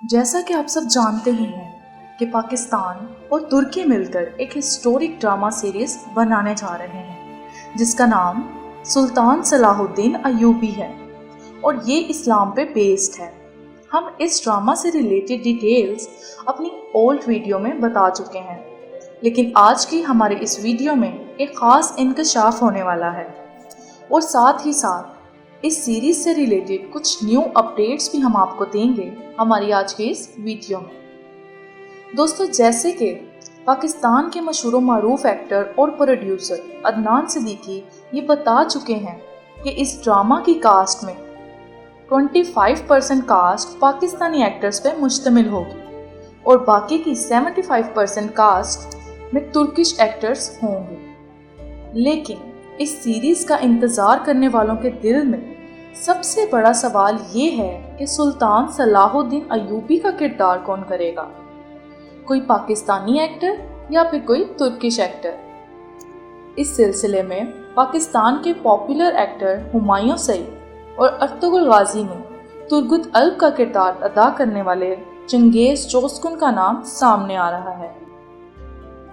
जैसा कि आप सब जानते ही हैं कि पाकिस्तान और तुर्की मिलकर एक हिस्टोरिक ड्रामा सीरीज बनाने जा रहे हैं जिसका नाम सुल्तान सलाहुद्दीन अय्यूबी है और ये इस्लाम पे बेस्ड है। हम इस ड्रामा से रिलेटेड डिटेल्स अपनी ओल्ड वीडियो में बता चुके हैं, लेकिन आज की हमारे इस वीडियो में एक ख़ास इंकशाफ होने वाला है और साथ ही साथ इस सीरीज से रिलेटेड कुछ न्यू अपडेट्स भी हम आपको देंगे हमारी आज की इस वीडियो में। दोस्तों, जैसे कि पाकिस्तान के मशहूर मारूफ एक्टर और प्रोड्यूसर अदनान सिद्दीकी ये बता चुके हैं कि इस ड्रामा की कास्ट में 25% कास्ट पाकिस्तानी एक्टर्स पे मुश्तमिल होगी और बाकी की 75% कास्ट में तुर्किश एक्टर्स होंगे। लेकिन इस सीरीज का इंतज़ार करने वालों के दिल में सबसे बड़ा सवाल ये है कि सुल्तान सलाहुद्दीन अय्यूबी का किरदार कौन करेगा, कोई पाकिस्तानी एक्टर या फिर कोई तुर्किश एक्टर। इस सिलसिले में पाकिस्तान के पॉपुलर एक्टर हुमायूं सईद और अर्तुगरुल गाजी में तुर्गुत अल्प का किरदार अदा करने वाले चंगेज चोस्कुन का नाम सामने आ रहा है।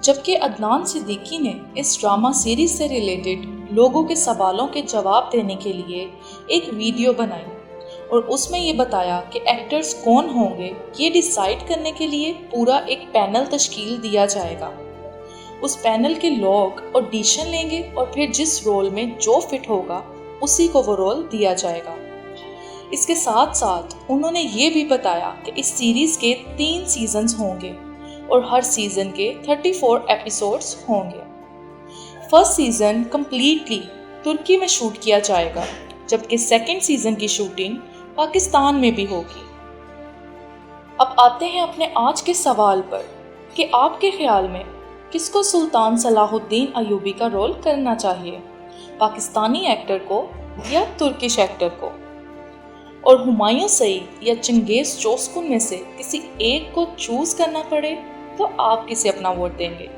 जबकि अदनान सिद्दीकी ने इस ड्रामा सीरीज से रिलेटेड लोगों के सवालों के जवाब देने के लिए एक वीडियो बनाई और उसमें ये बताया कि एक्टर्स कौन होंगे ये डिसाइड करने के लिए पूरा एक पैनल तश्कील दिया जाएगा। उस पैनल के लोग ऑडिशन लेंगे और फिर जिस रोल में जो फिट होगा उसी को वो रोल दिया जाएगा। इसके साथ साथ उन्होंने ये भी बताया कि इस सीरीज के 3 सीजन्स होंगे और हर सीजन के 34 एपिसोड्स होंगे। फर्स्ट सीजन कम्प्लीटली तुर्की में शूट किया जाएगा, जबकि सेकंड सीजन की शूटिंग पाकिस्तान में भी होगी। अब आते हैं अपने आज के सवाल पर कि आपके ख्याल में किसको सुल्तान सलाहुद्दीन अय्यूबी का रोल करना चाहिए, पाकिस्तानी एक्टर को या तुर्किश एक्टर को? और हुमायूं सईद या चंगेज चोस्कुन में से किसी एक को चूज करना पड़े तो आप किसे अपना वोट देंगे?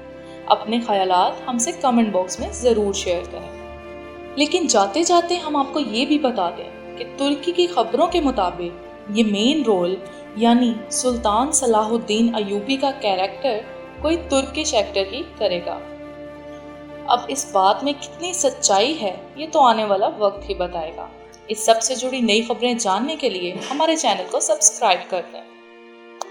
अपने ख्यालात हमसे कमेंट बॉक्स में ज़रूर शेयर करें। लेकिन जाते जाते हम आपको ये भी बता दें कि तुर्की की खबरों के मुताबिक ये मेन रोल यानी सुल्तान सलाहुद्दीन अय्यूबी का कैरेक्टर कोई तुर्किश एक्टर ही करेगा। अब इस बात में कितनी सच्चाई है ये तो आने वाला वक्त ही बताएगा। इस सब से जुड़ी नई खबरें जानने के लिए हमारे चैनल को सब्सक्राइब कर दें।